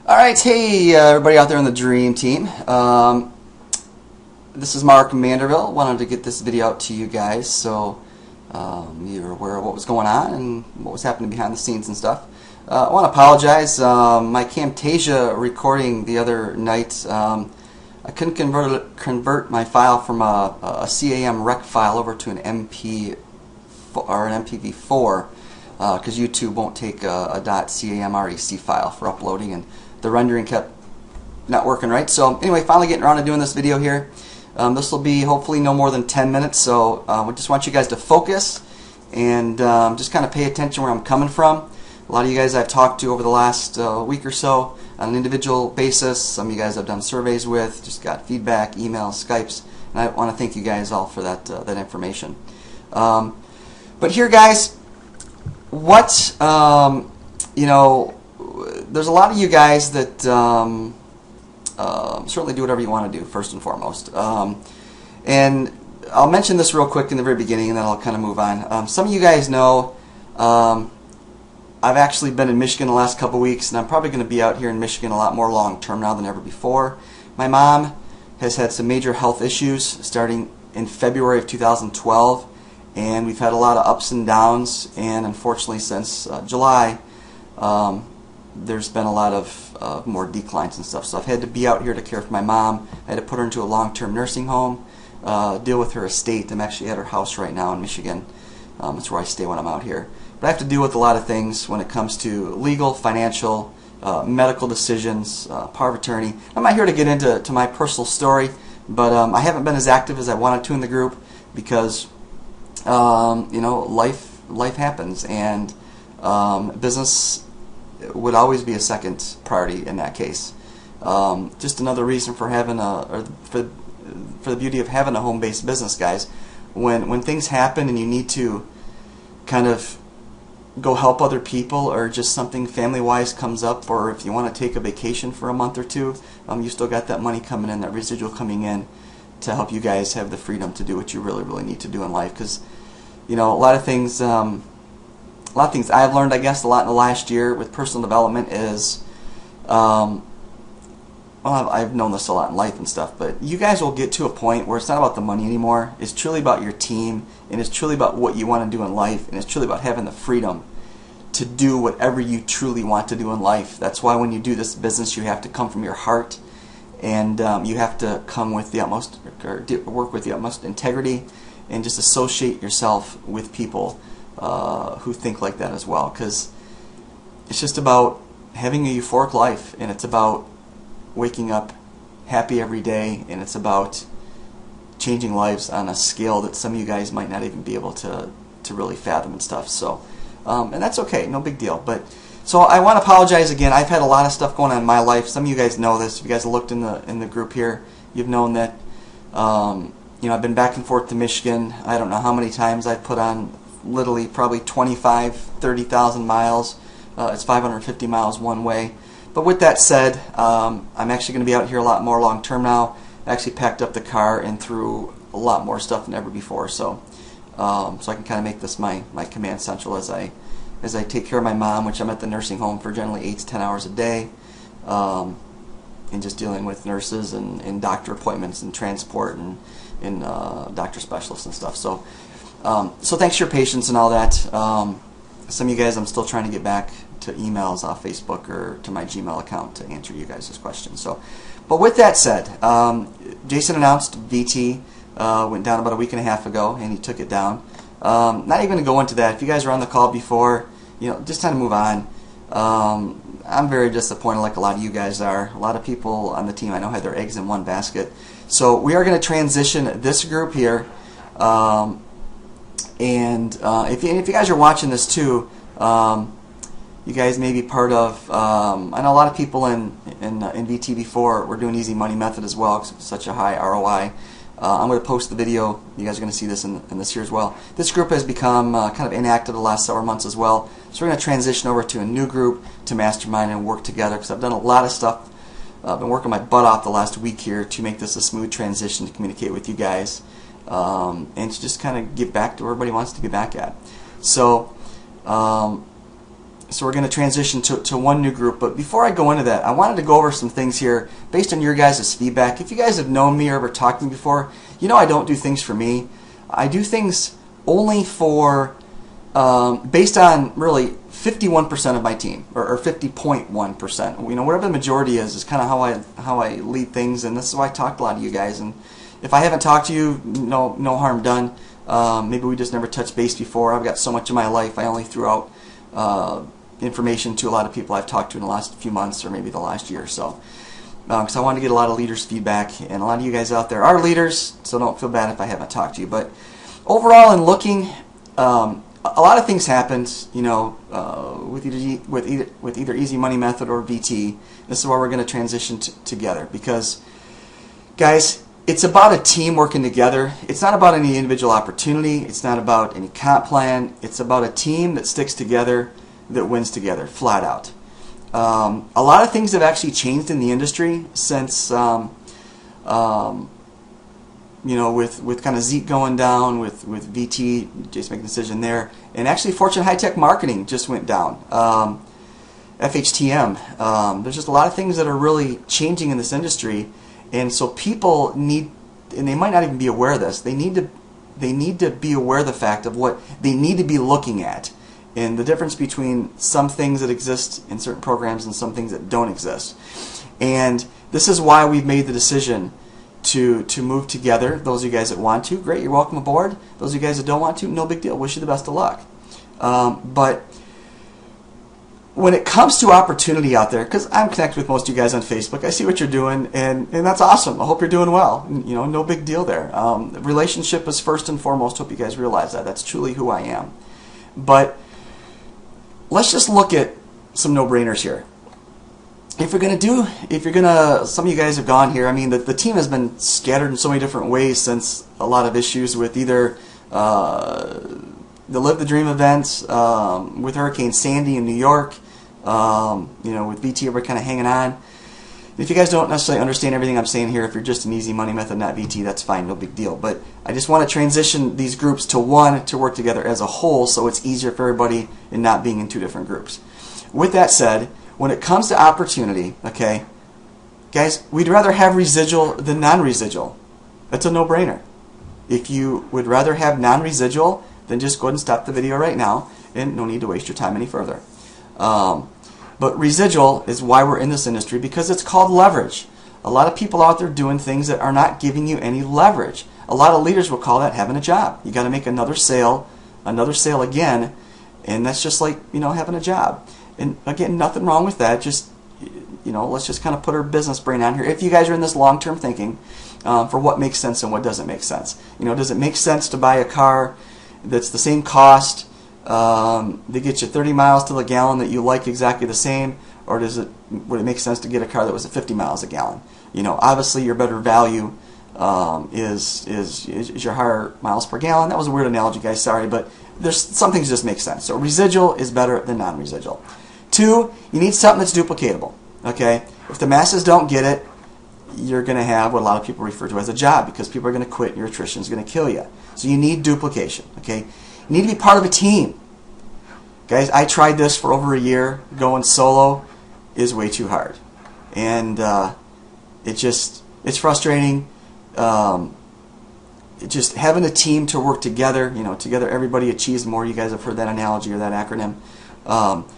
Alright, hey everybody out there on the Dream Team. This is Mark.manderville. Wanted to get this video out to you guys so you're aware of what was going on and what was happening behind the scenes and stuff. I want to apologize. My Camtasia recording the other night, I couldn't convert my file from a CAM rec file over to an MP or an MPV4 because YouTube won't take a .cam rec file for uploading, and the rendering kept not working right. So anyway, finally getting around to doing this video here. This will be hopefully no more than 10 minutes, so we just want you guys to focus and just kind of pay attention where I'm coming from. A lot of you guys I've talked to over the last week or so on an individual basis. Some of you guys I've done surveys with, just got feedback, emails, Skypes, and I want to thank you guys all for that information. But here, guys, what you know, there's a lot of you guys that certainly do whatever you want to do, first and foremost. And I'll mention this real quick in the very beginning, and then I'll kind of move on. Some of you guys know I've actually been in Michigan the last couple weeks, and I'm probably going to be out here in Michigan a lot more long-term now than ever before. My mom has had some major health issues starting in February of 2012, and we've had a lot of ups and downs, and unfortunately since July, there's been a lot of more declines and stuff. So I've had to be out here to care for my mom. I had to put her into a long-term nursing home, deal with her estate. I'm actually at her house right now in Michigan. That's where I stay when I'm out here. But I have to deal with a lot of things when it comes to legal, financial, medical decisions, power of attorney. I'm not here to get into my personal story, but I haven't been as active as I wanted to in the group because you know, life happens, and business would always be a second priority in that case. Just another reason for having for the beauty of having a home-based business, guys. When things happen and you need to kind of go help other people, or just something family-wise comes up, or if you want to take a vacation for a month or two, you still got that money coming in, that residual coming in to help you guys have the freedom to do what you really need to do in life. Because you know, a lot of things I've learned, I guess, a lot in the last year with personal development is, well, I've known this a lot in life and stuff, but you guys will get to a point where it's not about the money anymore. It's truly about your team, and it's truly about what you want to do in life, and it's truly about having the freedom to do whatever you truly want to do in life. That's why when you do this business, you have to come from your heart, and you have to come with the utmost, or work with the utmost integrity, and just associate yourself with people who think like that as well, because it's just about having a euphoric life, and it's about waking up happy every day, and it's about changing lives on a scale that some of you guys might not even be able to really fathom and stuff. So and that's okay, no big deal. But so I want to apologize again. I've had a lot of stuff going on in my life. Some of you guys know this. If you guys have looked in the group here, you've known that you know, I've been back and forth to Michigan. I don't know how many times I've put on, literally probably 30,000 miles. It's 550 miles one way. But with that said, I'm actually going to be out here a lot more long term now. I actually packed up the car and threw a lot more stuff than ever before. So so I can kind of make this my command central as I take care of my mom, which I'm at the nursing home for generally 8 to 10 hours a day, and just dealing with nurses and doctor appointments and transport and doctor specialists and stuff. So so thanks for your patience and all that. Some of you guys, I'm still trying to get back to emails off Facebook or to my Gmail account to answer you guys' questions. So, but with that said, Jason announced VT went down about a week and a half ago, and he took it down. Not even going to go into that. If you guys were on the call before, you know, just kind of move on. I'm very disappointed, like a lot of you guys are. A lot of people on the team I know had their eggs in one basket. So we are going to transition this group here, and if you guys are watching this too, you guys may be part of. I know a lot of people in VT before were doing easy money method as well, because it's such a high ROI. I'm going to post the video. You guys are going to see this in this here as well. This group has become kind of inactive the last several months as well. So we're going to transition over to a new group to mastermind and work together, because I've done a lot of stuff. I've been working my butt off the last week here to make this a smooth transition to communicate with you guys, and to just kind of get back to where everybody wants to get back at. So So we're going to transition to one new group. But before I go into that, I wanted to go over some things here based on your guys' feedback. If you guys have known me or ever talked to me before, you know I don't do things for me. I do things only for, based on really 51% of my team, or 50.1%. You know, whatever the majority is kind of how I lead things, and this is why I talk to a lot of you guys. And if I haven't talked to you, no harm done. Maybe we just never touched base before. I've got so much in my life, I only threw out information to a lot of people I've talked to in the last few months or maybe the last year or so. Because I want to get a lot of leaders' feedback, and a lot of you guys out there are leaders, so don't feel bad if I haven't talked to you. But overall, in looking, a lot of things happened, you know, with either Easy Money Method or VT. This is why we're going to transition together, because, guys, it's about a team working together. It's not about any individual opportunity. It's not about any comp plan. It's about a team that sticks together, that wins together, flat out. A lot of things have actually changed in the industry since, you know, with kind of Zeke going down, with VT just making a decision there, and actually Fortune High Tech Marketing just went down. FHTM. There's just a lot of things that are really changing in this industry. And so people need, and they might not even be aware of this, they need to be aware of the fact of what they need to be looking at, and the difference between some things that exist in certain programs and some things that don't exist. And this is why we've made the decision to move together. Those of you guys that want to, great, you're welcome aboard. Those of you guys that don't want to, no big deal. Wish you the best of luck. But when it comes to opportunity out there, because I'm connected with most of you guys on Facebook, I see what you're doing, and that's awesome. I hope you're doing well. You know, no big deal there. Relationship is first and foremost. Hope you guys realize that. That's truly who I am. But let's just look at some no-brainers here. If you're gonna, some of you guys have gone here. I mean, the team has been scattered in so many different ways since a lot of issues with either the Live the Dream events, with Hurricane Sandy in New York, you know, with VT, we're kind of hanging on. If you guys don't necessarily understand everything I'm saying here, if you're just an Easy Money Method, not VT, that's fine, no big deal. But I just want to transition these groups to one, to work together as a whole, so it's easier for everybody and not being in two different groups. With that said, when it comes to opportunity, okay, guys, we'd rather have residual than non-residual. That's a no-brainer. If you would rather have non-residual, then just go ahead and stop the video right now, and no need to waste your time any further. But residual is why we're in this industry, because it's called leverage. A lot of people out there doing things that are not giving you any leverage. A lot of leaders will call that having a job. You got to make another sale again, and that's just like, you know, having a job. And again, nothing wrong with that. Just, you know, let's just kind of put our business brain on here. If you guys are in this long-term thinking for what makes sense and what doesn't make sense. You know, does it make sense to buy a car that's the same cost, they get you 30 miles to the gallon that you like exactly the same, or would it make sense to get a car that was at 50 miles a gallon? You know, obviously your better value is your higher miles per gallon. That was a weird analogy, guys, sorry, but there's some things just make sense. So residual is better than non-residual. 2, you need something that's duplicatable. Okay, if the masses don't get it, you're going to have what a lot of people refer to as a job, because people are going to quit and your attrition is going to kill you. So you need duplication. Okay, you need to be part of a team. Guys, I tried this for over a year. Going solo is way too hard, and it's frustrating. Just having a team to work together, you know, together everybody achieves more. You guys have heard that analogy or that acronym.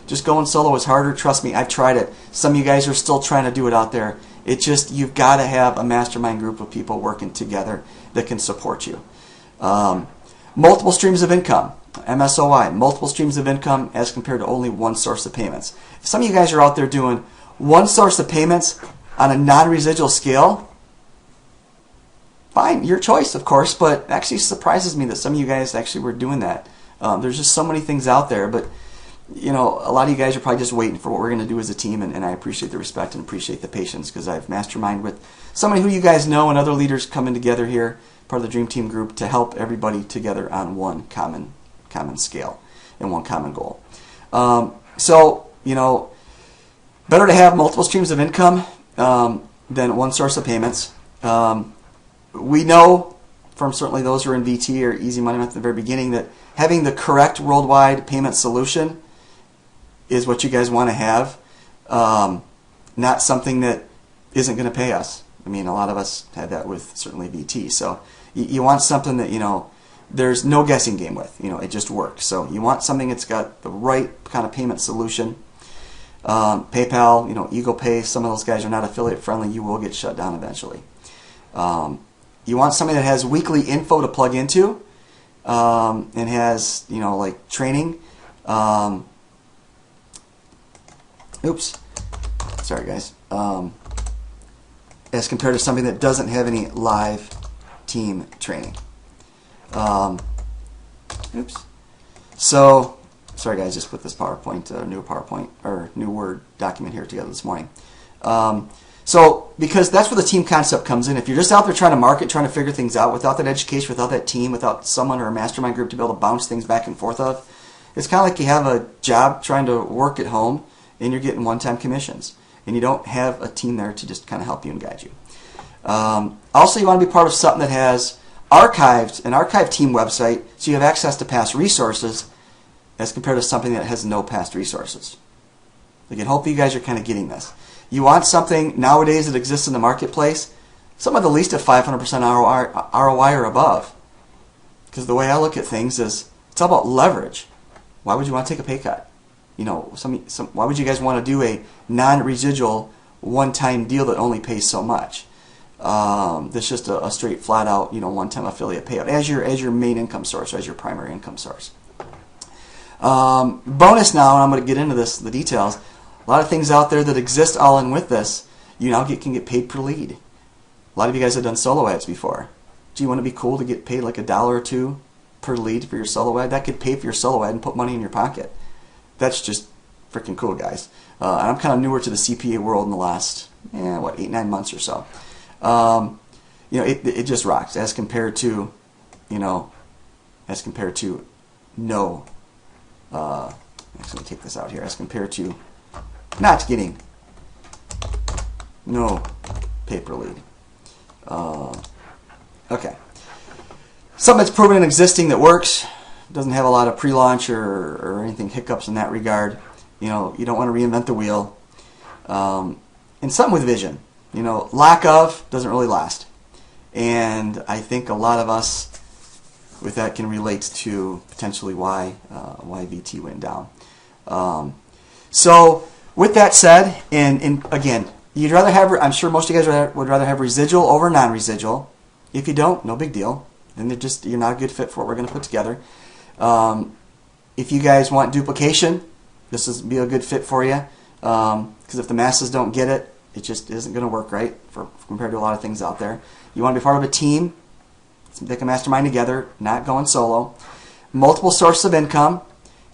Just going solo is harder. Trust me, I've tried it. Some of you guys are still trying to do it out there. It's just, you've got to have a mastermind group of people working together that can support you. Multiple streams of income, MSOI, multiple streams of income as compared to only one source of payments. If some of you guys are out there doing one source of payments on a non-residual scale, fine, your choice, of course, but it actually surprises me that some of you guys actually were doing that. There's just so many things out there, but you know, a lot of you guys are probably just waiting for what we're going to do as a team, and I appreciate the respect and appreciate the patience, because I've masterminded with somebody who you guys know and other leaders coming together here, part of the Dream Team group, to help everybody together on one common scale and one common goal. So, you know, better to have multiple streams of income than one source of payments. We know from certainly those who are in VT or Easy Money Method at the very beginning that having the correct worldwide payment solution is what you guys want to have, not something that isn't going to pay us. I mean, a lot of us had that with certainly VT. So you want something that, there's no guessing game with. It just works. So you want something that's got the right kind of payment solution. PayPal, Eagle Pay, some of those guys are not affiliate friendly. You will get shut down eventually. You want something that has weekly info to plug into, and has, like training. Oops. Sorry, guys. As compared to something that doesn't have any live team training. Oops. So, sorry guys, just put this PowerPoint, or new Word document here together this morning. So, because that's where the team concept comes in. If you're just out there trying to market, trying to figure things out, without that education, without that team, without someone or a mastermind group to be able to bounce things back and forth of, it's kind of like you have a job trying to work at home, and you're getting one-time commissions. And you don't have a team there to just kind of help you and guide you. Also, you want to be part of something that has an archived team website, so you have access to past resources, as compared to something that has no past resources. Again, hopefully you guys are kind of getting this. You want something nowadays that exists in the marketplace, some of the least of 500% ROI or above. Because the way I look at things is, it's all about leverage. Why would you want to take a pay cut? Why would you guys want to do a non-residual one-time deal that only pays so much? That's just a straight, flat-out, one-time affiliate payout as your main income source, or as your primary income source. Bonus now, and I'm going to get into the details. A lot of things out there that exist all in with this. You now can get paid per lead. A lot of you guys have done solo ads before. Do you want to be cool to get paid like $1 or $2 per lead for your solo ad? That could pay for your solo ad and put money in your pocket. That's just freaking cool, guys. And I'm kind of newer to the CPA world in the last, 8-9 months or so. It just rocks as compared to, no. Actually, let me take this out here. As compared to not getting no pay per lead. Okay. Something that's proven and existing that works. Doesn't have a lot of pre-launch or anything hiccups in that regard. You don't want to reinvent the wheel. And something with vision. Lack of doesn't really last. And I think a lot of us with that can relate to potentially why VT went down. So with that said, and again, you'd rather have, I'm sure most of you guys would rather have residual over non-residual. If you don't, no big deal. Then you're not a good fit for what we're going to put together. If you guys want duplication, this would be a good fit for you. Because if the masses don't get it, it just isn't going to work right compared to a lot of things out there. You want to be part of a team. They can mastermind together, not going solo. Multiple sources of income.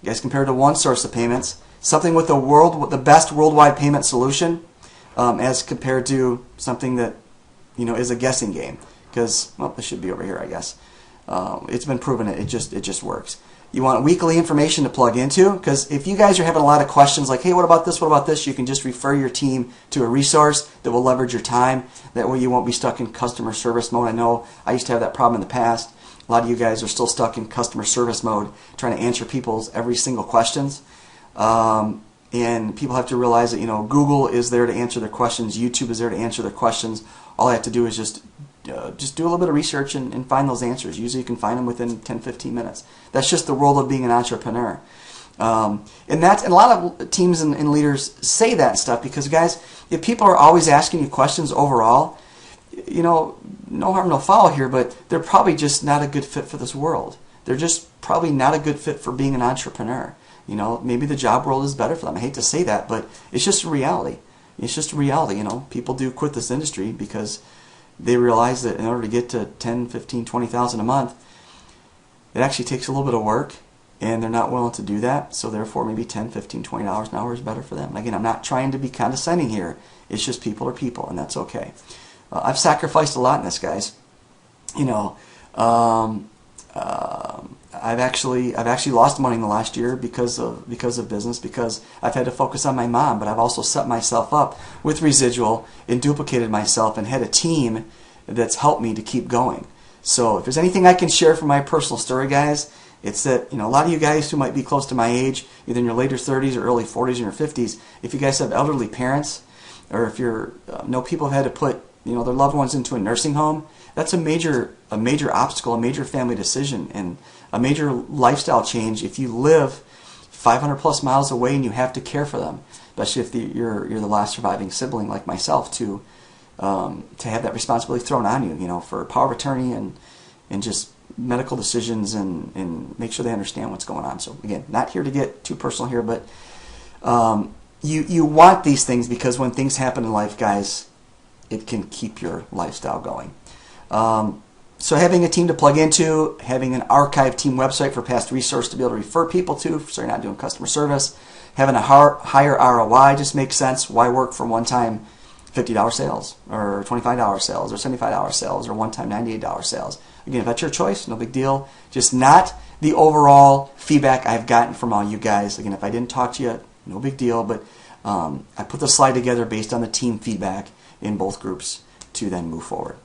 You guys compared to one source of payments. Something with the best worldwide payment solution, as compared to something that is a guessing game. Because this should be over here, I guess. It's been proven it just works. You want weekly information to plug into, because if you guys are having a lot of questions like, hey, what about this, you can just refer your team to a resource that will leverage your time. That way you won't be stuck in customer service mode. I know I used to have that problem in the past. A lot of you guys are still stuck in customer service mode, trying to answer people's every single questions. And people have to realize that Google is there to answer their questions. YouTube is there to answer their questions. All I have to do is just do a little bit of research and find those answers. Usually you can find them within 10-15 minutes. That's just the world of being an entrepreneur. And a lot of teams and leaders say that stuff because, guys, if people are always asking you questions overall, no harm, no foul here, but they're probably just not a good fit for this world. They're just probably not a good fit for being an entrepreneur. Maybe the job world is better for them. I hate to say that, but it's just a reality. It's just a reality. People do quit this industry because they realize that in order to get to 10, 15, 20,000 a month, it actually takes a little bit of work, and they're not willing to do that. So therefore, maybe 10, 15, $20 an hour is better for them. And again, I'm not trying to be condescending here. It's just people are people, and that's okay. I've sacrificed a lot in this, guys. I've actually lost money in the last year because of business, because I've had to focus on my mom, but I've also set myself up with residual and duplicated myself and had a team that's helped me to keep going. So if there's anything I can share from my personal story, guys, It's that, a lot of you guys who might be close to my age, either in your later 30s or early 40s or your 50s, if you guys have elderly parents, or if you're know people have had to put their loved ones into a nursing home, that's a major obstacle, a major family decision, and a major lifestyle change if you live 500 plus miles away and you have to care for them, especially if you're the last surviving sibling like myself, to have that responsibility thrown on you, for power of attorney and just medical decisions and make sure they understand what's going on. So again, not here to get too personal here, but you want these things because when things happen in life, guys, it can keep your lifestyle going. So having a team to plug into, having an archive team website for past resources to be able to refer people to, so you're not doing customer service, having a higher ROI just makes sense. Why work for one-time $50 sales or $25 sales or $75 sales or one-time $98 sales? Again, if that's your choice, no big deal. Just not the overall feedback I've gotten from all you guys. Again, if I didn't talk to you, no big deal, but I put the slide together based on the team feedback in both groups to then move forward.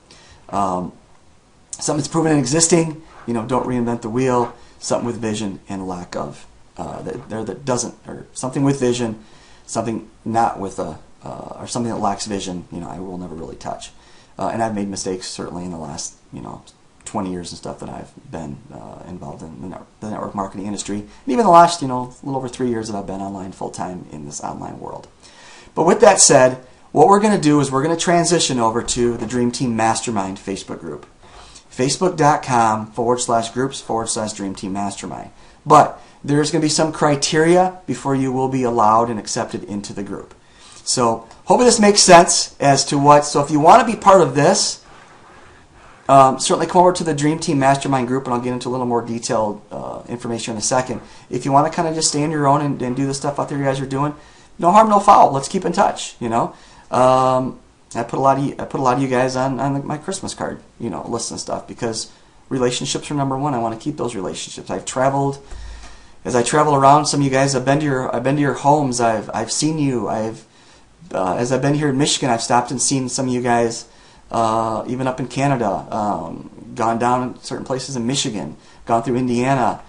Something that's proven and existing, don't reinvent the wheel. Something with vision and lack of, that doesn't, or something with vision, something not with or something that lacks vision, I will never really touch. And I've made mistakes certainly in the last, 20 years and stuff that I've been involved in the network marketing industry, and even the last, a little over 3 years that I've been online full time in this online world. But with that said, what we're going to do is we're going to transition over to the Dream Team Mastermind Facebook group. Facebook.com/groups/Dream Team Mastermind. But there's going to be some criteria before you will be allowed and accepted into the group. So hopefully this makes sense as to what. So if you want to be part of this, certainly come over to the Dream Team Mastermind group, and I'll get into a little more detailed information in a second. If you want to kind of just stay on your own and do the stuff out there you guys are doing, no harm, no foul. Let's keep in touch. I put a lot of you guys on my Christmas card, list and stuff, because relationships are number one. I want to keep those relationships. As I travel around, some of you guys, I've been to your homes. I've seen you. As I've been here in Michigan, I've stopped and seen some of you guys, even up in Canada, gone down in certain places in Michigan, gone through Indiana,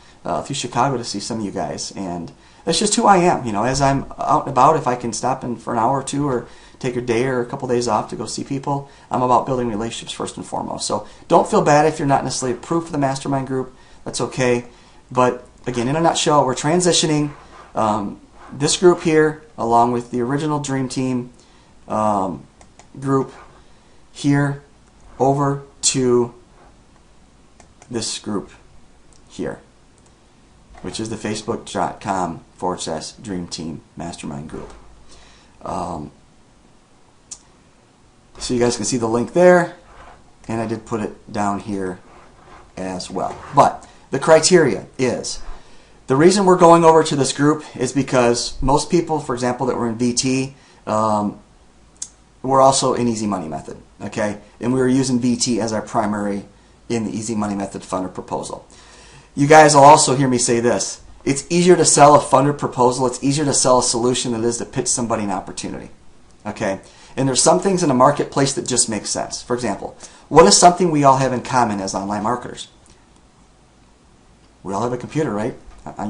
through Chicago to see some of you guys, and that's just who I am. As I'm out and about, if I can stop in for an hour or two or take a day or a couple days off to go see people, I'm about building relationships first and foremost. So don't feel bad if you're not necessarily approved for the mastermind group. That's okay. But again, in a nutshell, we're transitioning this group here, along with the original Dream Team group here, over to this group here, which is the Facebook.com/Dream Team Mastermind group. So you guys can see the link there, and I did put it down here as well. But the criteria is, the reason we're going over to this group is because most people, for example, that were in VT, we're also in Easy Money Method, okay? And we were using VT as our primary in the Easy Money Method funder proposal. You guys will also hear me say this. It's easier to sell a funded proposal. It's easier to sell a solution than it is to pitch somebody an opportunity, okay? And there's some things in the marketplace that just make sense. For example, what is something we all have in common as online marketers? We all have a computer, right?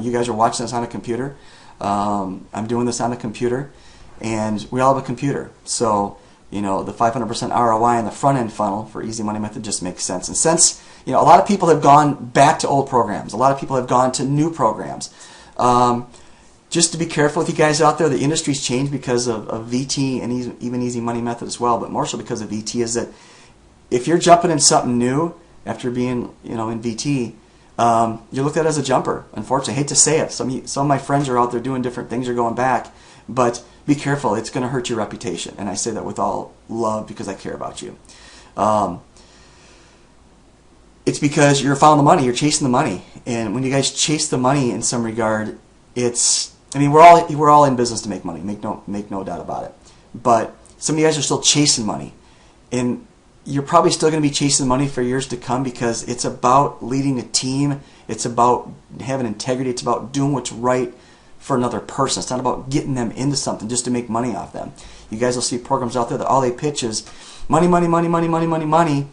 You guys are watching this on a computer. I'm doing this on a computer, and we all have a computer. So, the 500% ROI in the front end funnel for Easy Money Method just makes sense. And since, a lot of people have gone back to old programs, a lot of people have gone to new programs. Just to be careful with you guys out there, the industry's changed because of VT and even Easy Money Method as well, but more so because of VT, is that if you're jumping in something new after being, in VT, you're looked at as a jumper. Unfortunately, I hate to say it. Some of my friends are out there doing different things, are going back, but be careful. It's going to hurt your reputation, and I say that with all love because I care about you. It's because you're following the money, you're chasing the money, and when you guys chase the money in some regard, we're all in business to make money. Make no doubt about it. But some of you guys are still chasing money, and you're probably still going to be chasing money for years to come, because it's about leading a team. It's about having integrity. It's about doing what's right for another person. It's not about getting them into something just to make money off them. You guys will see programs out there that all they pitch is money, money, money, money, money, money, money,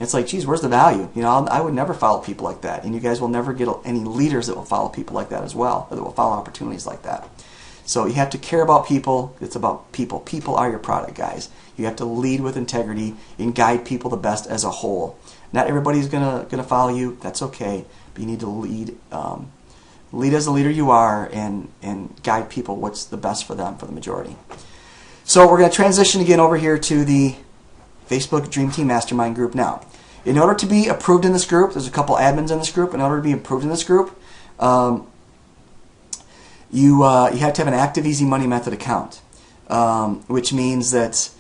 It's like, geez, where's the value? You know, I would never follow people like that, and you guys will never get any leaders that will follow people like that as well, or that will follow opportunities like that. So you have to care about people. It's about people. People are your product, guys. You have to lead with integrity and guide people the best as a whole. Not everybody's gonna follow you. That's okay, but you need to lead. Lead as the leader you are, and guide people what's the best for them, for the majority. So we're going to transition again over here to the Facebook Dream Team Mastermind group now. In order to be approved in this group, there's a couple admins in this group. In order to be approved in this group, you have to have an active Easy Money Method account, which means that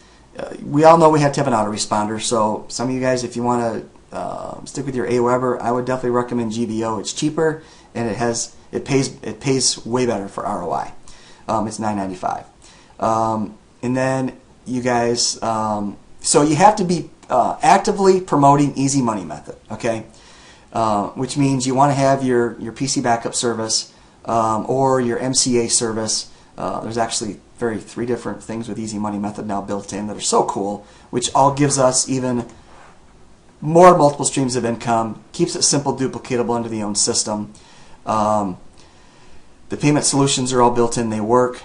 we all know we have to have an autoresponder. So some of you guys, if you want to stick with your AWeber, I would definitely recommend GVO. It's cheaper, and it pays way better for ROI. It's $9.95. And then you guys, so you have to be actively promoting Easy Money Method, okay? Which means you want to have your PC backup service or your MCA service. There's actually three different things with Easy Money Method now built in that are so cool, which all gives us even more multiple streams of income, keeps it simple, duplicatable into the own system. The payment solutions are all built in, they work.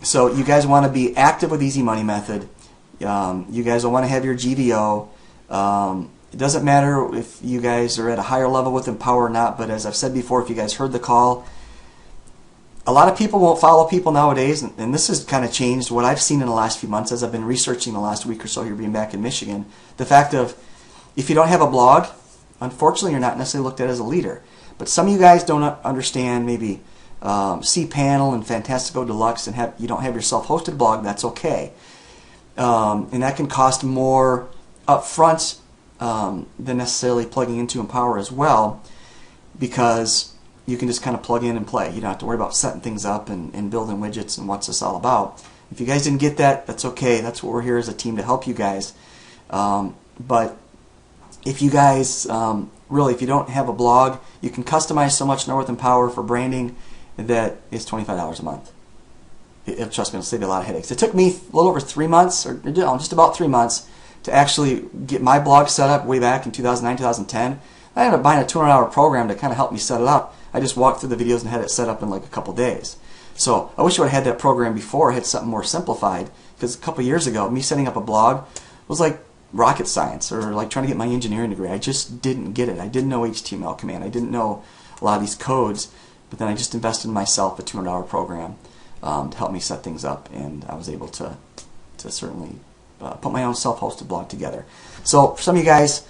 So you guys want to be active with Easy Money Method. You guys will want to have your GVO. It doesn't matter if you guys are at a higher level with Empower or not, but as I've said before, if you guys heard the call, a lot of people won't follow people nowadays, and this has kind of changed what I've seen in the last few months as I've been researching the last week or so here being back in Michigan. The fact of, if you don't have a blog, unfortunately you're not necessarily looked at as a leader. But some of you guys don't understand maybe cPanel and Fantastico Deluxe, and you don't have your self-hosted blog. That's okay, and that can cost more upfront than necessarily plugging into Empower as well, because you can just kind of plug in and play. You don't have to worry about setting things up and building widgets and what's this all about. If you guys didn't get that, that's okay. That's what we're here as a team to help you guys. But if you guys really, if you don't have a blog, you can customize so much more with Empower for branding that it's $25 a month. Trust me, it'll save you a lot of headaches. It took me a little over 3 months, or just about 3 months, to actually get my blog set up way back in 2009, 2010. I ended up buying a 200-hour program to kind of help me set it up. I just walked through the videos and had it set up in like a couple days. So I wish I would have had that program before. I had something more simplified, because a couple years ago, me setting up a blog was like rocket science, or like trying to get my engineering degree. I just didn't get it. I didn't know HTML command. I didn't know a lot of these codes, but then I just invested in myself a 200-hour program to help me set things up, and I was able to certainly put my own self-hosted blog together. So for some of you guys,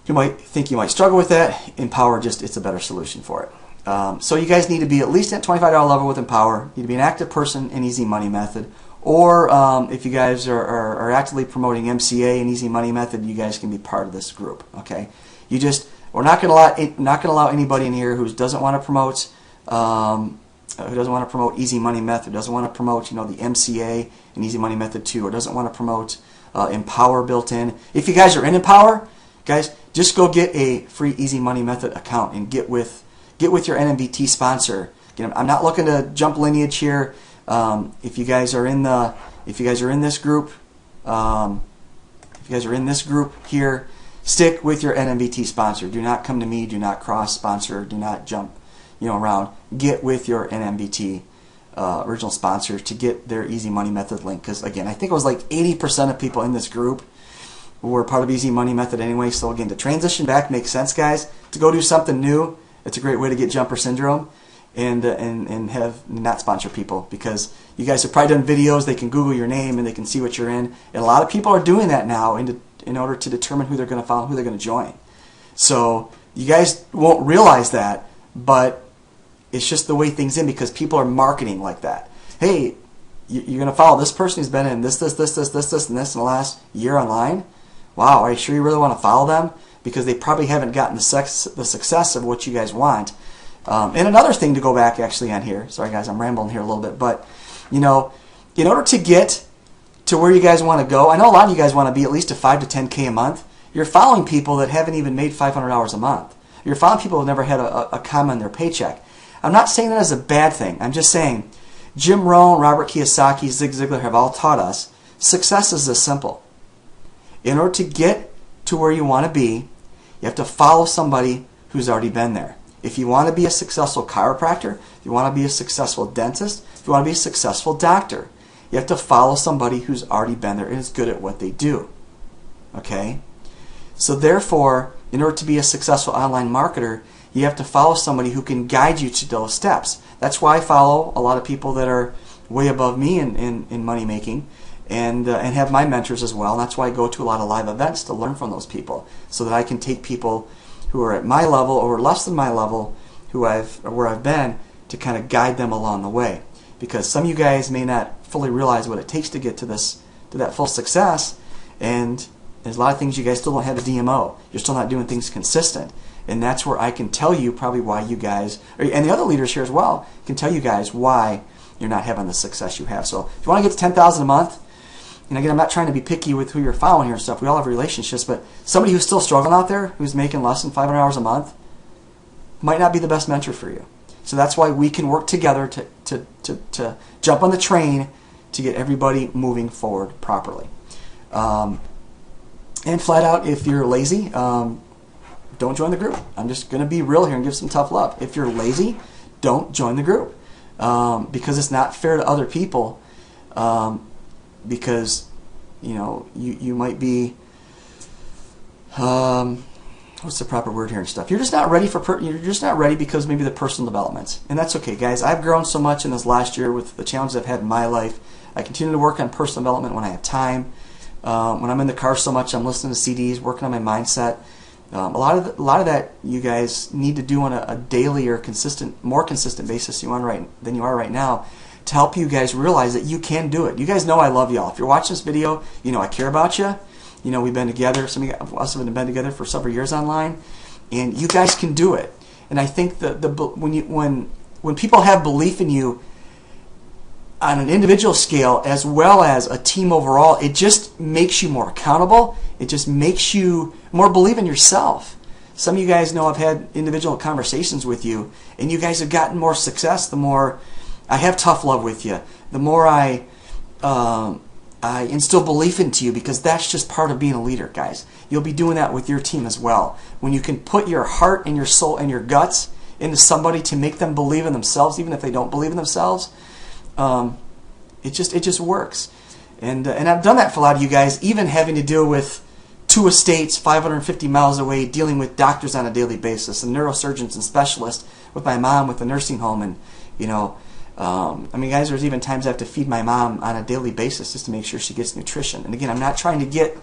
you might think you might struggle with that. Empower, it's a better solution for it. So you guys need to be at least at $25 level with Empower. You need to be an active person in Easy Money Method. Or if you guys are actively promoting MCA and Easy Money Method, you guys can be part of this group. Okay, we're not going to allow anybody in here who doesn't want to promote Easy Money Method, doesn't want to promote the MCA and Easy Money Method 2, or doesn't want to promote Empower built in. If you guys are in Empower, guys, just go get a free Easy Money Method account and get with your NMVT sponsor. I'm not looking to jump lineage here. If you guys are in this group, here, stick with your NMVT sponsor. Do not come to me. Do not cross sponsor. Do not jump, around. Get with your NMVT original sponsor to get their Easy Money Method link. Because again, I think it was like 80% of people in this group were part of Easy Money Method anyway. So again, to transition back makes sense, guys. To go do something new, it's a great way to get jumper syndrome. And have not sponsor people, because you guys have probably done videos. They can Google your name and they can see what you're in. And a lot of people are doing that now in order to determine who they're going to follow, who they're going to join. So you guys won't realize that, but it's just the way things in, because people are marketing like that. Hey, you're going to follow this person who's been in this, and this in the last year online. Wow, are you sure you really want to follow them? Because they probably haven't gotten the success of what you guys want. And another thing to go back actually on here, sorry guys, I'm rambling here a little bit, but in order to get to where you guys want to go, I know a lot of you guys want to be at least to 5 to 10K a month. You're following people that haven't even made $500 a month. You're following people who've never had a comma in their paycheck. I'm not saying that as a bad thing. I'm just saying Jim Rohn, Robert Kiyosaki, Zig Ziglar have all taught us success is this simple. In order to get to where you want to be, you have to follow somebody who's already been there. If you want to be a successful chiropractor, if you want to be a successful dentist, if you want to be a successful doctor, you have to follow somebody who's already been there and is good at what they do. Okay? So therefore, in order to be a successful online marketer, you have to follow somebody who can guide you to those steps. That's why I follow a lot of people that are way above me in money making, and have my mentors as well. And that's why I go to a lot of live events to learn from those people, so that I can take people who are at my level or less than my level, where I've been, to kind of guide them along the way. Because some of you guys may not fully realize what it takes to get to that full success, and there's a lot of things you guys still don't have a DMO. You're still not doing things consistent. And that's where I can tell you probably why you guys, and the other leaders here as well, can tell you guys why you're not having the success you have. So if you want to get to 10,000 a month, and again, I'm not trying to be picky with who you're following here and stuff. We all have relationships, but somebody who's still struggling out there, who's making less than 500 hours a month, might not be the best mentor for you. So that's why we can work together to jump on the train to get everybody moving forward properly. And flat out, if you're lazy, don't join the group. I'm just going to be real here and give some tough love. If you're lazy, don't join the group, because it's not fair to other people. Because you might be what's the proper word here and stuff. You're just not ready you're just not ready because maybe the personal developments, and that's okay, guys. I've grown so much in this last year with the challenges I've had in my life. I continue to work on personal development when I have time. When I'm in the car so much, I'm listening to CDs, working on my mindset. A lot of that you guys need to do on a daily or more consistent basis than you are right now, to help you guys realize that you can do it. You guys know I love y'all. If you're watching this video, you know I care about you. You know we've been together. Some of us have been together for several years online, and you guys can do it. And I think when people have belief in you on an individual scale as well as a team overall, it just makes you more accountable. It just makes you more believe in yourself. Some of you guys know I've had individual conversations with you, and you guys have gotten more success the more I have tough love with you, the more I instill belief into you, because that's just part of being a leader, guys. You'll be doing that with your team as well. When you can put your heart and your soul and your guts into somebody to make them believe in themselves, even if they don't believe in themselves, it just works. And I've done that for a lot of you guys, even having to deal with 2 estates 550 miles away, dealing with doctors on a daily basis, and neurosurgeons and specialists, with my mom with the nursing home, and guys, there's even times I have to feed my mom on a daily basis just to make sure she gets nutrition. And again, I'm not trying to get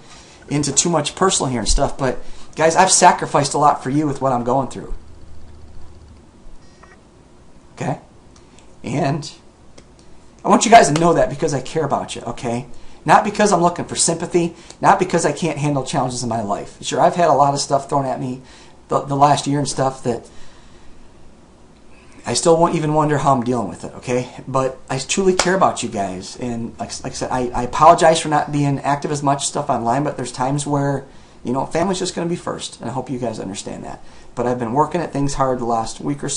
into too much personal here and stuff, but guys, I've sacrificed a lot for you with what I'm going through. Okay? And I want you guys to know that because I care about you, okay? Not because I'm looking for sympathy, not because I can't handle challenges in my life. Sure, I've had a lot of stuff thrown at me the last year and stuff that I still won't even wonder how I'm dealing with it, okay? But I truly care about you guys. And like I said, I apologize for not being active as much stuff online, but there's times where, family's just going to be first. And I hope you guys understand that. But I've been working at things hard the last week or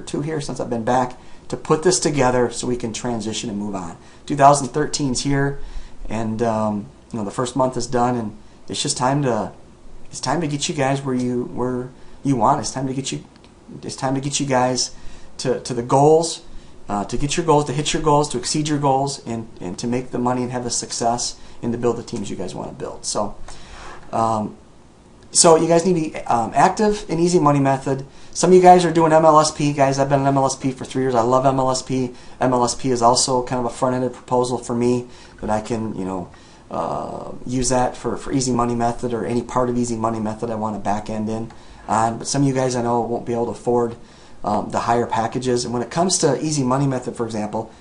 two here since I've been back to put this together so we can transition and move on. 2013's here, and the first month is done, and it's just time to get you guys where you want. It's time to get you guys to the goals, to get your goals, to hit your goals, to exceed your goals, and to make the money and have the success and to build the teams you guys want to build. So you guys need to be active in Easy Money Method. Some of you guys are doing MLSP. Guys, I've been an MLSP for 3 years. I love MLSP. MLSP is also kind of a front-ended proposal for me that I can, use that for Easy Money Method, or any part of Easy Money Method I want to back end in on. But some of you guys I know won't be able to afford the higher packages. And when it comes to Easy Money Method, for example,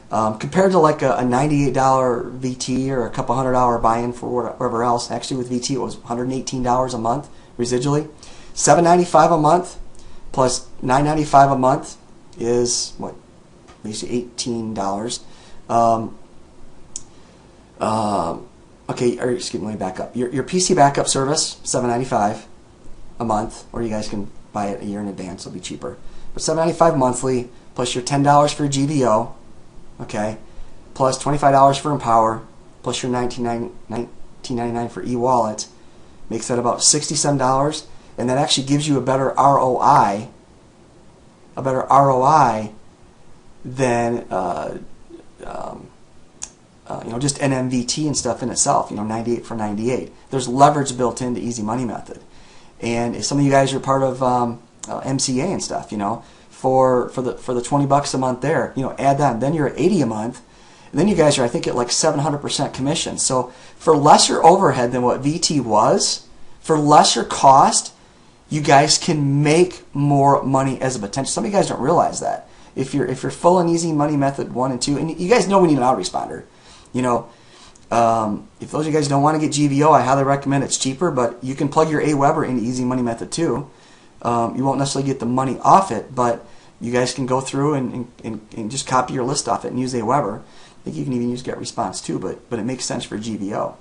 compared to like a $98 VT or a couple $100 buy-in for whatever else, actually with VT it was $118 a month residually. $795 a month plus $995 a month is what, basically $18. Okay, or excuse me, let me back up. Your PC backup service, $795 a month, or you guys can buy it a year in advance, it'll be cheaper. But $795 monthly, plus your $10 for GVO, okay, plus $25 for Empower, plus your $19.99 for e-wallet, makes that about $67, and that actually gives you a better ROI, than just NMVT and stuff in itself. 98 for 98. There's leverage built into Easy Money Method, and if some of you guys are part of MCA and stuff, for the $20 a month there, add that, then you're at 80 a month, and then you guys are, I think, at like 700% commission. So for lesser overhead than what VT was, for lesser cost, you guys can make more money as a potential. Some of you guys don't realize that. If you're full on Easy Money Method 1 and 2, and you guys know we need an autoresponder. If those of you guys don't want to get GVO, I highly recommend it's cheaper, but you can plug your AWeber into Easy Money Method 2. You won't necessarily get the money off it, but you guys can go through and just copy your list off it and use AWeber. I think you can even use GetResponse too, but it makes sense for GVO.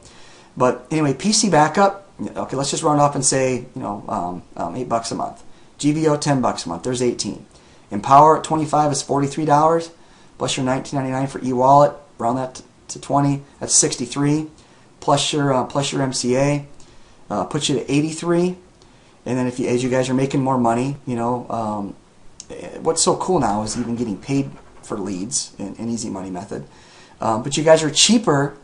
But anyway, PC backup, okay, let's just run off and say, $8 a month. GVO, $10 a month, there's 18. Empower at 25 is $43, plus your $19.99 for e-wallet, round that to 20, that's 63, plus your MCA, puts you to 83. And then as you guys are making more money, what's so cool now is even getting paid for leads in Easy Money Method. But you guys are cheaper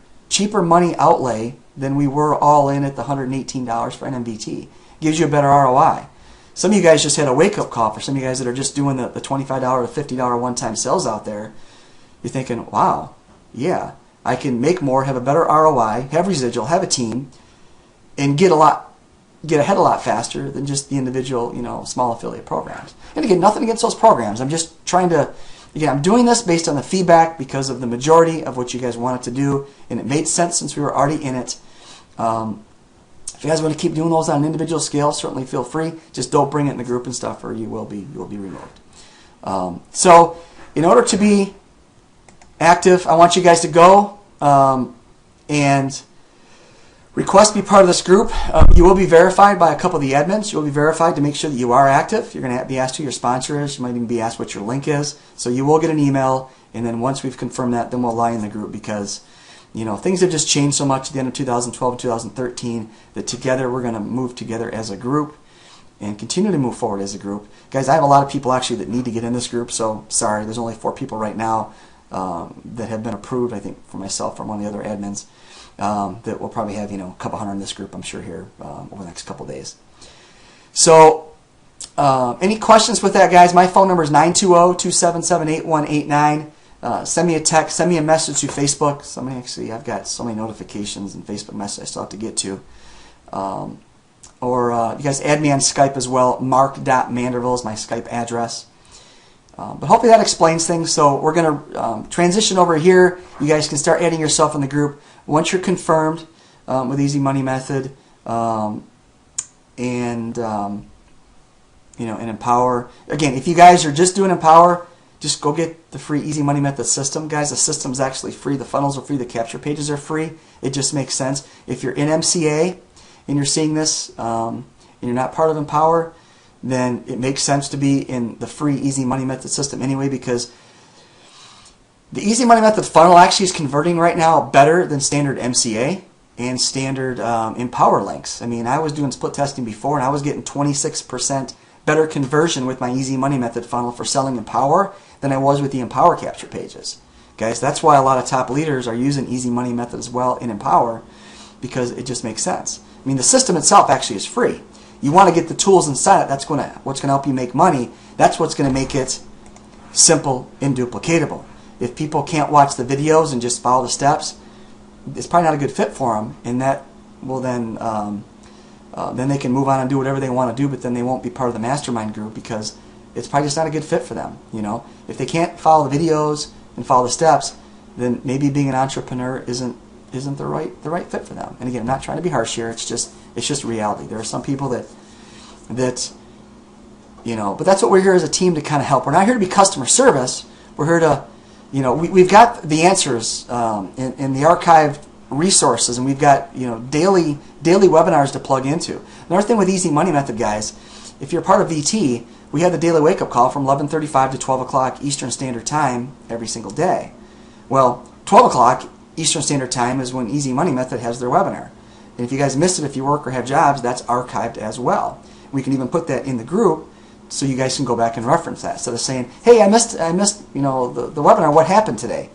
money outlay than we were all in at the $118 for NMVT. Gives you a better ROI. Some of you guys just had a wake-up call. For some of you guys that are just doing the $25 to $50 one-time sales out there, you're thinking, wow, yeah, I can make more, have a better ROI, have residual, have a team, and get ahead a lot faster than just the individual, small affiliate programs. And again, nothing against those programs. I'm just trying to, again, I'm doing this based on the feedback because of the majority of what you guys wanted to do, and it made sense since we were already in it. If you guys want to keep doing those on an individual scale, certainly feel free. Just don't bring it in the group and stuff, or you will be removed. So, in order to be active, I want you guys to go and request to be part of this group. You will be verified by a couple of the admins. You will be verified to make sure that you are active. You're going to be asked who your sponsor is. You might even be asked what your link is. So you will get an email, and then once we've confirmed that, then we'll allow you in the group, because things have just changed so much at the end of 2012 and 2013 that together we're going to move together as a group and continue to move forward as a group. Guys, I have a lot of people actually that need to get in this group, so sorry, there's only 4 people right now that have been approved, I think, for myself, from one of the other admins, that we'll probably have, a couple hundred in this group, I'm sure, here over the next couple days. So, any questions with that, guys? My phone number is 920-277-8189. Send me a text, send me a message through Facebook. I've got so many notifications and Facebook messages I still have to get to. Or you guys add me on Skype as well. mark.manderville is my Skype address. But hopefully that explains things. So we're going to transition over here. You guys can start adding yourself in the group once you're confirmed with Easy Money Method and Empower. Again, if you guys are just doing Empower, just go get the free Easy Money Method system. Guys, the system's actually free. The funnels are free. The capture pages are free. It just makes sense. If you're in MCA and you're seeing this and you're not part of Empower, then it makes sense to be in the free Easy Money Method system anyway, because the Easy Money Method funnel actually is converting right now better than standard MCA and standard Empower links. I mean, I was doing split testing before, and I was getting 26% better conversion with my Easy Money Method funnel for selling Empower than I was with the Empower capture pages. Guys, that's why a lot of top leaders are using Easy Money Method as well in Empower, because it just makes sense. I mean, the system itself actually is free. You want to get the tools inside it. That's what's going to help you make money. That's what's going to make it simple and duplicatable. If people can't watch the videos and just follow the steps, it's probably not a good fit for them, and that will then they can move on and do whatever they want to do, but then they won't be part of the mastermind group because it's probably just not a good fit for them. If they can't follow the videos and follow the steps, then maybe being an entrepreneur isn't the right fit for them. And again, I'm not trying to be harsh here. It's just reality. There are some people that but that's what we're here as a team to kind of help. We're not here to be customer service. We're here to, we've got the answers in the archived resources, and we've got daily webinars to plug into. Another thing with Easy Money Method, guys, if you're part of VT, we have the daily wake-up call from 11:35 to 12 o'clock Eastern Standard Time every single day. Well, 12 o'clock Eastern Standard Time is when Easy Money Method has their webinar. And if you guys missed it, if you work or have jobs, that's archived as well. We can even put that in the group so you guys can go back and reference that instead of saying, hey, I missed you know, the webinar, what happened today?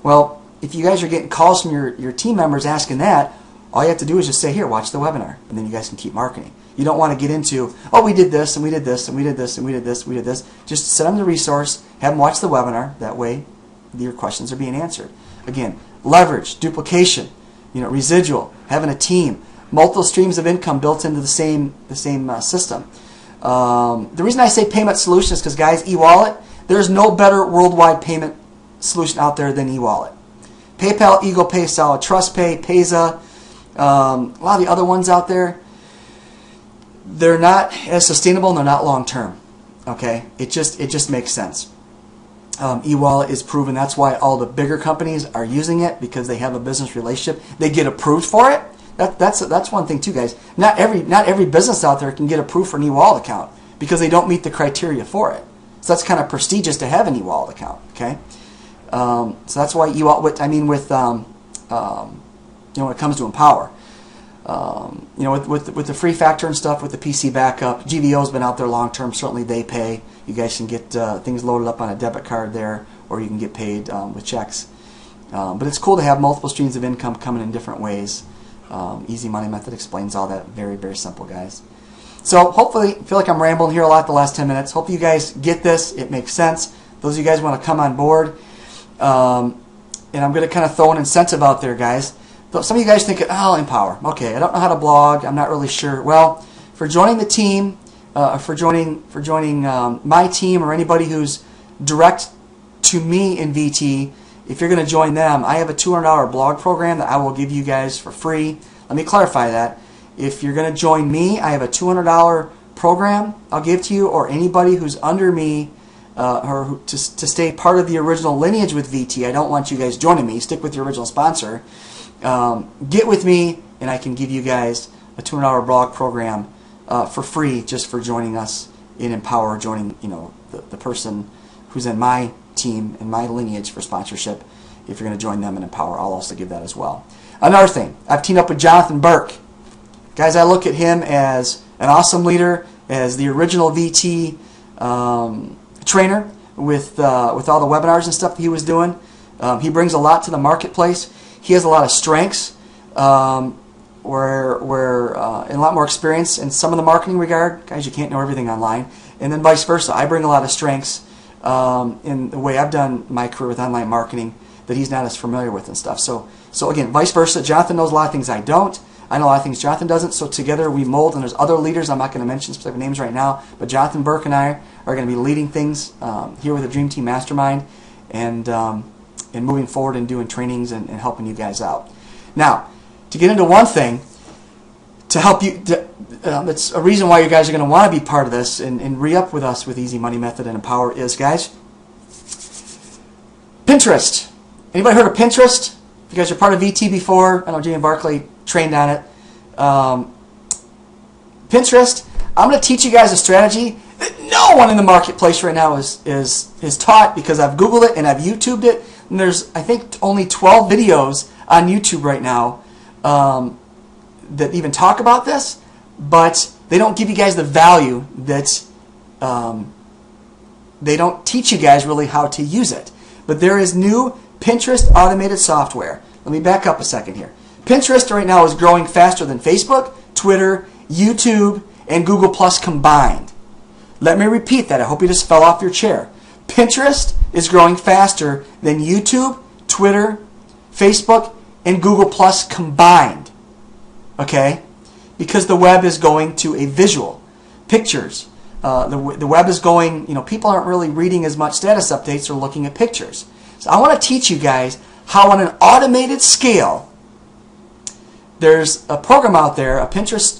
Well, if you guys are getting calls from your team members asking that, all you have to do is just say, here, watch the webinar, and then you guys can keep marketing. You don't want to get into, oh, we did this, and we did this, and we did this, and we did this, and we did this. Just send them the resource, have them watch the webinar. That way, your questions are being answered. Again, leverage, duplication, you know, residual, having a team, multiple streams of income built into the same system. The reason I say payment solution is because, guys, e-wallet, there's no better worldwide payment solution out there than e-wallet. PayPal, EaglePay, Solid Trust Pay, Payza, a lot of the other ones out there, they're not as sustainable and they're not long term. Okay, it just makes sense. E-wallet is proven. That's why all the bigger companies are using it, because they have a business relationship. They get approved for it. That's one thing too, guys. Not every business out there can get approved for an e-wallet account because they don't meet the criteria for it. So that's kind of prestigious to have an e-wallet account. Okay, so that's why e-wallet. I mean, with you know, when it comes to Empower, you know, with the free factor and stuff, with the PC backup, GVO's been out there long term. Certainly they pay. You guys can get things loaded up on a debit card there, or you can get paid with checks. But it's cool to have multiple streams of income coming in different ways. Easy Money Method explains all that. Very, very simple, guys. So hopefully, I feel like I'm rambling here a lot the last 10 minutes. Hopefully you guys get this. It makes sense. Those of you guys want to come on board. And I'm going to kind of throw an incentive out there, guys. Some of you guys think, oh, Empower. Okay, I don't know how to blog. I'm not really sure. Well, for joining the team, for joining my team, or anybody who's direct to me in VT, if you're going to join them, I have a $200 blog program that I will give you guys for free. Let me clarify that. If you're going to join me, I have a $200 program I'll give to you, or anybody who's under me, or to stay part of the original lineage with VT. I don't want you guys joining me. Stick with your original sponsor. Get with me, and I can give you guys a $200 blog program for free, just for joining us in Empower, joining, you know, the person who's in my team and my lineage for sponsorship. If you're going to join them in Empower, I'll also give that as well. Another thing, I've teamed up with Jonathan Burke. Guys, I look at him as an awesome leader, as the original VT trainer with all the webinars and stuff that he was doing. He brings a lot to the marketplace. He has a lot of strengths, where and a lot more experience in some of the marketing regard. Guys, you can't know everything online. And then vice versa. I bring a lot of strengths in the way I've done my career with online marketing that he's not as familiar with and stuff. So again, vice versa. Jonathan knows a lot of things I don't. I know a lot of things Jonathan doesn't. So together we mold, and there's other leaders. I'm not going to mention specific names right now, but Jonathan Burke and I are going to be leading things here with the Dream Team Mastermind, and moving forward and doing trainings and helping you guys out. Now, to get into one thing, to help you, it's a reason why you guys are going to want to be part of this and re-up with us with Easy Money Method and Empower is, guys, Pinterest. Anybody heard of Pinterest? If you guys are part of VT before, I know Jamie Barkley trained on it. Pinterest, I'm going to teach you guys a strategy that no one in the marketplace right now is taught, because I've Googled it and I've YouTubed it. And there's, I think, only 12 videos on YouTube right now that even talk about this, but they don't give you guys the value that they don't teach you guys really how to use it. But there is new Pinterest automated software. Let me back up a second here. Pinterest right now is growing faster than Facebook, Twitter, YouTube, and Google Plus combined. Let me repeat that. I hope you just fell off your chair. Pinterest is growing faster than YouTube, Twitter, Facebook, and Google Plus combined. Okay? Because the web is going to a visual. Pictures. The web is going, you know, people aren't really reading as much status updates or looking at pictures. So I want to teach you guys how on an automated scale, there's a program out there, a Pinterest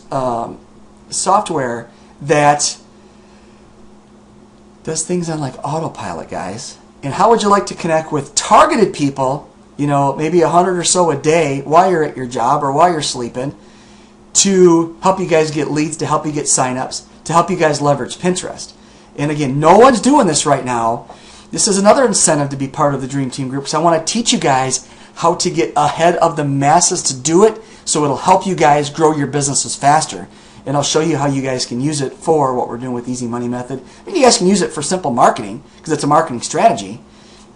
software that does things on like autopilot, guys. And how would you like to connect with targeted people, you know, maybe 100 or so a day while you're at your job or while you're sleeping, to help you guys get leads, to help you get signups, to help you guys leverage Pinterest. And again, no one's doing this right now. This is another incentive to be part of the Dream Team group. So I want to teach you guys how to get ahead of the masses to do it, So it'll help you guys grow your businesses faster. And I'll show you how you guys can use it for what we're doing with Easy Money Method. And you guys can use it for simple marketing because it's a marketing strategy.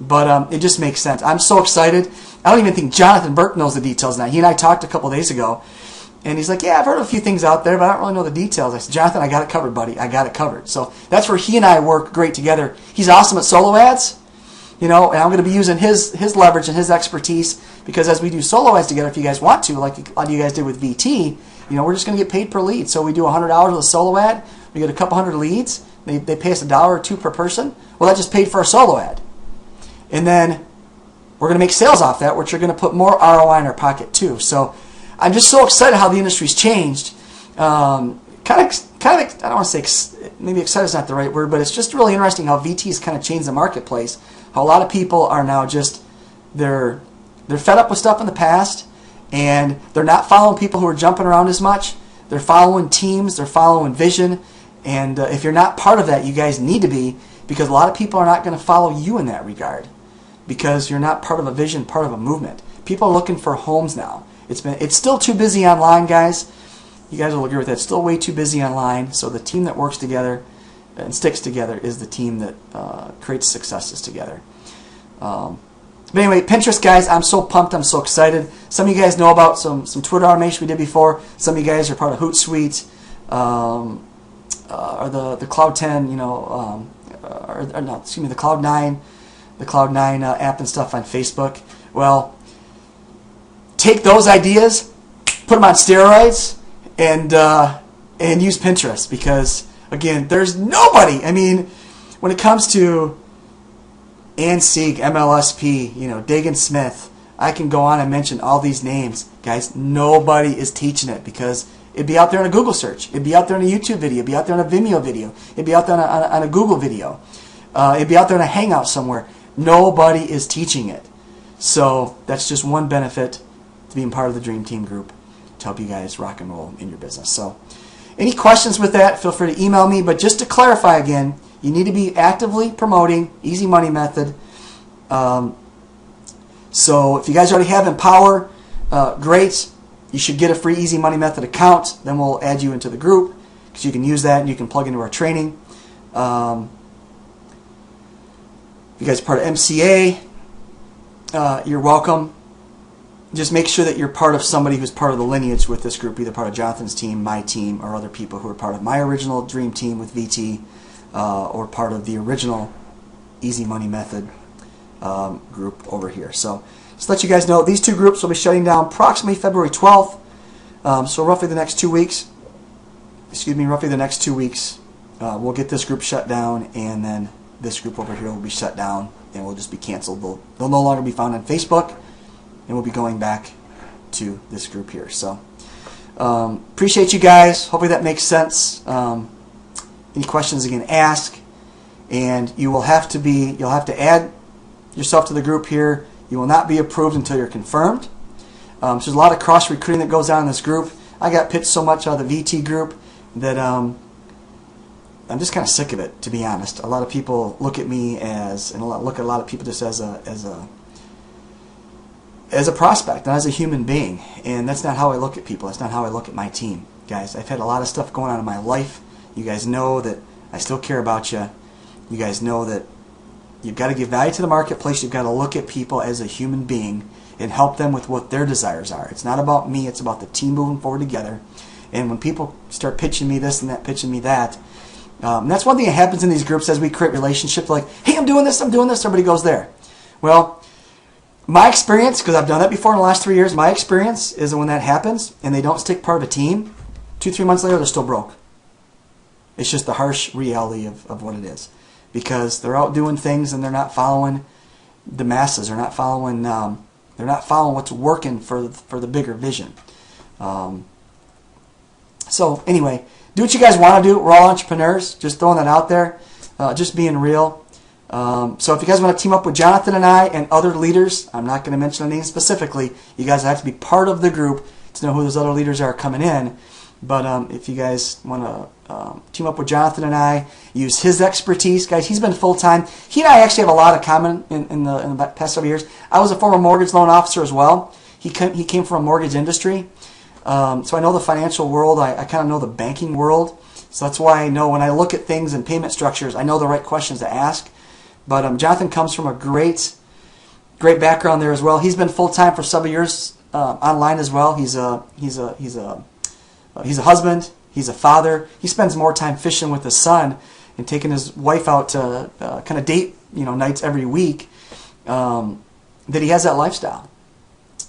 But it just makes sense. I'm so excited. I don't even think Jonathan Burke knows the details now. He and I talked a couple days ago. And he's like, yeah, I've heard of a few things out there, but I don't really know the details. I said, Jonathan, I got it covered, buddy. I got it covered. So that's where he and I work great together. He's awesome at solo ads, and I'm going to be using his leverage and his expertise because as we do solo ads together, if you guys want to, like a lot of you guys did with VT, we're just going to get paid per lead. So we do $100 with a solo ad. We get a couple hundred leads. They pay us $1 or $2 per person. Well, that just paid for our solo ad. And then we're going to make sales off that, which are going to put more ROI in our pocket too. So I'm just so excited how the industry's changed. I don't want to say, maybe excited is not the right word, but it's just really interesting how VT's kind of changed the marketplace. How a lot of people are now just, they're fed up with stuff in the past, and they're not following people who are jumping around as much. They're following teams, they're following vision, and if you're not part of that, you guys need to be, because a lot of people are not going to follow you in that regard, because you're not part of a vision, part of a movement. People are looking for homes now. It's still too busy online, guys. You guys will agree with that. It's still way too busy online. So the team that works together and sticks together is the team that creates successes together. But anyway, Pinterest, guys, I'm so pumped. I'm so excited. Some of you guys know about some Twitter automation we did before. Some of you guys are part of Hootsuite or the Cloud 10, the Cloud 9 app and stuff on Facebook. Well, take those ideas, put them on steroids, and use Pinterest, because again, there's nobody. I mean, when it comes to ANSYG, MLSP, Dagan Smith, I can go on and mention all these names, guys. Nobody is teaching it, because it'd be out there in a Google search, it'd be out there in a YouTube video, it'd be out there in a Vimeo video, it'd be out there on a Google video, it'd be out there in a Hangout somewhere. Nobody is teaching it. So that's just one benefit to being part of the Dream Team group, to help you guys rock and roll in your business. So any questions with that, feel free to email me. But just to clarify again, you need to be actively promoting Easy Money Method. So if you guys already have Empower, great. You should get a free Easy Money Method account. Then we'll add you into the group, because you can use that and you can plug into our training. If you guys are part of MCA, you're welcome. Just make sure that you're part of somebody who's part of the lineage with this group, either part of Jonathan's team, my team, or other people who are part of my original Dream Team with VT, or part of the original Easy Money Method group over here. So just to let you guys know, these two groups will be shutting down approximately February 12th. So roughly the next 2 weeks, we'll get this group shut down, and then this group over here will be shut down and will just be canceled. They'll no longer be found on Facebook, and we'll be going back to this group here. So appreciate you guys. Hopefully that makes sense. Any questions, again, ask. And you'll have to add yourself to the group here. You will not be approved until you're confirmed. So there's a lot of cross recruiting that goes on in this group. I got pitched so much out of the VT group that I'm just kind of sick of it, to be honest. A lot of people look at me look at a lot of people just as a prospect, not as a human being. And that's not how I look at people. That's not how I look at my team. Guys, I've had a lot of stuff going on in my life. You guys know that I still care about you. You guys know that you've got to give value to the marketplace. You've got to look at people as a human being and help them with what their desires are. It's not about me. It's about the team moving forward together. And when people start pitching me this and that, pitching me that, and that's one thing that happens in these groups as we create relationships, like, hey, I'm doing this, everybody goes there. Well, my experience, because I've done that before in the last 3 years, my experience is that when that happens and they don't stick part of a team, 2-3 months later they're still broke. It's just the harsh reality of what it is, because they're out doing things and they're not following the masses. They're not following what's working for the bigger vision. So anyway, do what you guys want to do. We're all entrepreneurs. Just throwing that out there. Just being real. So if you guys want to team up with Jonathan and I and other leaders, I'm not going to mention their names specifically. You guys have to be part of the group to know who those other leaders are coming in. But if you guys want to team up with Jonathan and I, use his expertise, guys. He's been full-time. He and I actually have a lot of common in the past several years. I was a former mortgage loan officer as well. He came from a mortgage industry. So I know the financial world. I kind of know the banking world. So that's why I know when I look at things and payment structures, I know the right questions to ask. But Jonathan comes from a great background there as well. He's been full time for several years online as well. He's a husband. He's a father. He spends more time fishing with his son and taking his wife out to kind of date nights every week. That he has that lifestyle.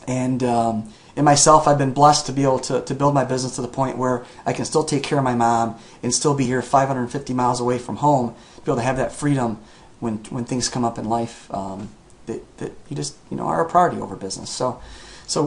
And in myself, I've been blessed to be able to build my business to the point where I can still take care of my mom and still be here 550 miles away from home, to be able to have that freedom when things come up in life that you just are a priority over business. So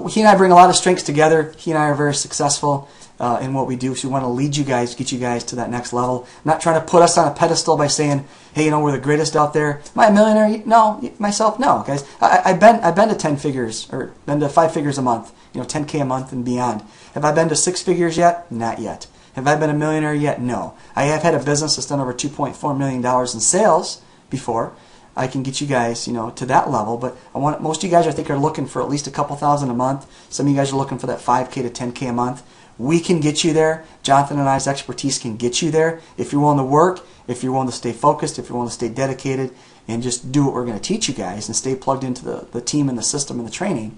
he and I bring a lot of strengths together. He and I are very successful in what we do. So we want to lead you guys, get you guys to that next level. I'm not trying to put us on a pedestal by saying, hey, we're the greatest out there. Am I a millionaire? No. Myself? No, guys. I've been to 10 figures, or been to 5 figures a month, 10K a month and beyond. Have I been to 6 figures yet? Not yet. Have I been a millionaire yet? No. I have had a business that's done over $2.4 million in sales before. I can get you guys, to that level, but most of you guys, I think, are looking for at least a couple thousand a month. Some of you guys are looking for that 5K to 10K a month. We can get you there. Jonathan and I's expertise can get you there if you're willing to work, if you're willing to stay focused, if you're willing to stay dedicated, and just do what we're going to teach you guys and stay plugged into the team and the system and the training.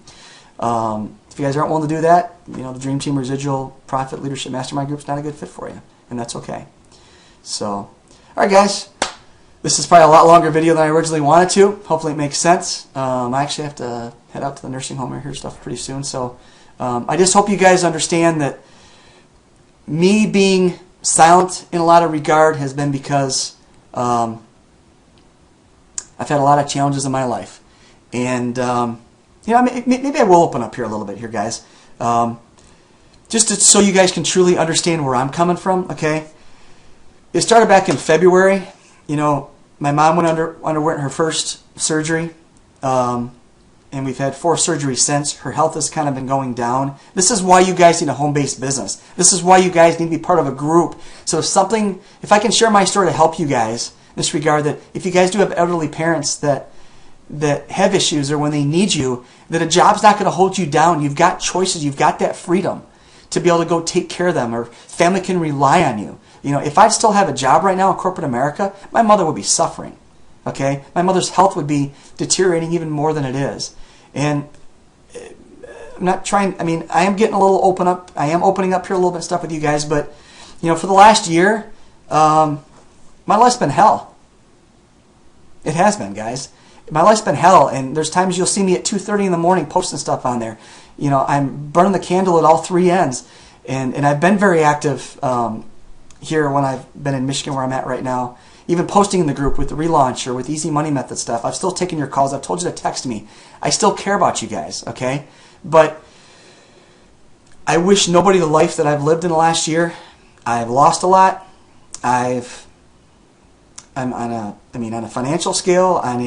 If you guys aren't willing to do that, the Dream Team Residual Profit Leadership Mastermind Group is not a good fit for you, and that's okay. So, all right, guys. This is probably a lot longer video than I originally wanted to. Hopefully it makes sense. I actually have to head out to the nursing home and hear stuff pretty soon. So I just hope you guys understand that me being silent in a lot of regard has been because I've had a lot of challenges in my life. And, maybe I will open up here a little bit here, guys. Just so you guys can truly understand where I'm coming from, okay? It started back in February. My mom underwent her first surgery, and we've had 4 surgeries since. Her health has kind of been going down. This is why you guys need a home-based business. This is why you guys need to be part of a group. So if I can share my story to help you guys in this regard, that if you guys do have elderly parents that have issues or when they need you, that a job's not going to hold you down. You've got choices. You've got that freedom to be able to go take care of them, or family can rely on you. If I still have a job right now in corporate America, my mother would be suffering. Okay? My mother's health would be deteriorating even more than it is. And I'm not trying, I am getting a little open up. I am opening up here a little bit of stuff with you guys, but, for the last year, my life's been hell. It has been, guys. My life's been hell, and there's times you'll see me at 2:30 in the morning posting stuff on there. I'm burning the candle at all 3 ends, and I've been very active here when I've been in Michigan where I'm at right now, even posting in the group with the relaunch or with easy money method stuff. I've still taken your calls. I've told you to text me. I still care about you guys, okay? But I wish nobody the life that I've lived in the last year. I've lost a lot. I'm on a financial scale, on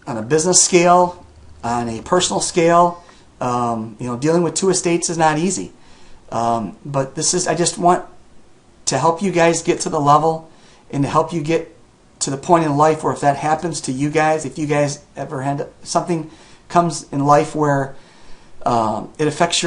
a business scale, on a personal scale. Dealing with 2 estates is not easy. But I just want to help you guys get to the level and to help you get to the point in life where if that happens to you guys, if you guys ever had something comes in life where it affects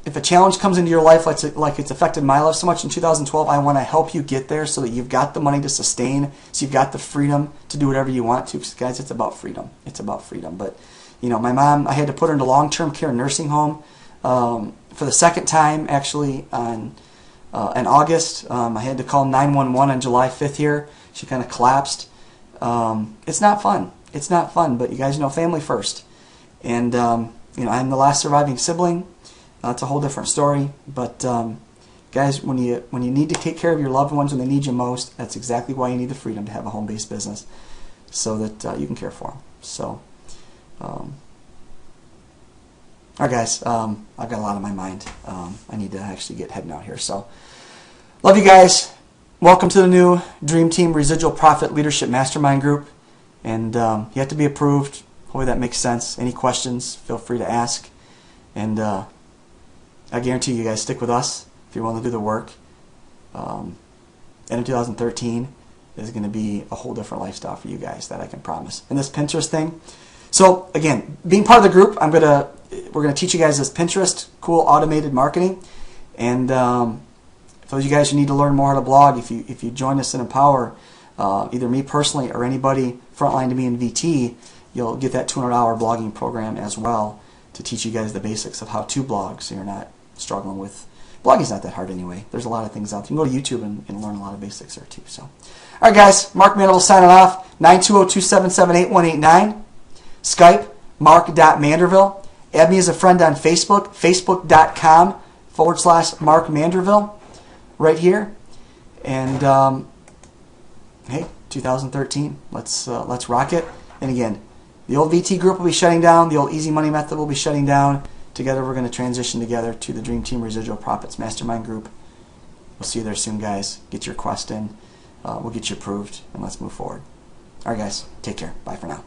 if a challenge comes into your life like it's affected my life so much in 2012, I want to help you get there so that you've got the money to sustain, so you've got the freedom to do whatever you want to. Because guys, it's about freedom. It's about freedom. But, my mom, I had to put her into long-term care nursing home. For the second time, actually, in August. I had to call 911 on July 5th here. She kind of collapsed. It's not fun. It's not fun, but you guys know family first. And, I'm the last surviving sibling. It's a whole different story. But, guys, when you need to take care of your loved ones when they need you most, that's exactly why you need the freedom to have a home-based business so that you can care for them. So, all right, guys, I've got a lot on my mind. I need to actually get heading out here. So, love you guys. Welcome to the new Dream Team Residual Profit Leadership Mastermind Group. And you have to be approved. Hopefully that makes sense. Any questions, feel free to ask. And I guarantee you guys stick with us if you're willing to do the work. And in 2013 is going to be a whole different lifestyle for you guys, that I can promise. And this Pinterest thing. So, again, being part of the group, I'm going to we're going to teach you guys this Pinterest, cool automated marketing. And for those of you guys who need to learn more how to blog, if you join us in Empower, either me personally or anybody frontline to me in VT, you'll get that 200-hour blogging program as well to teach you guys the basics of how to blog, so you're not struggling with blogging's not that hard anyway. There's a lot of things out there. You can go to YouTube and learn a lot of basics there too. So, all right, guys, Mark Mandeville signing off. 920-277-8189. Skype, mark.manderville. Add me as a friend on Facebook, facebook.com/Mark Manderville, right here. And hey, 2013, let's rock it. And again, the old VT group will be shutting down. The old Easy Money Method will be shutting down. Together, we're going to transition together to the Dream Team Residual Profits Mastermind Group. We'll see you there soon, guys. Get your request in. We'll get you approved, and let's move forward. All right, guys. Take care. Bye for now.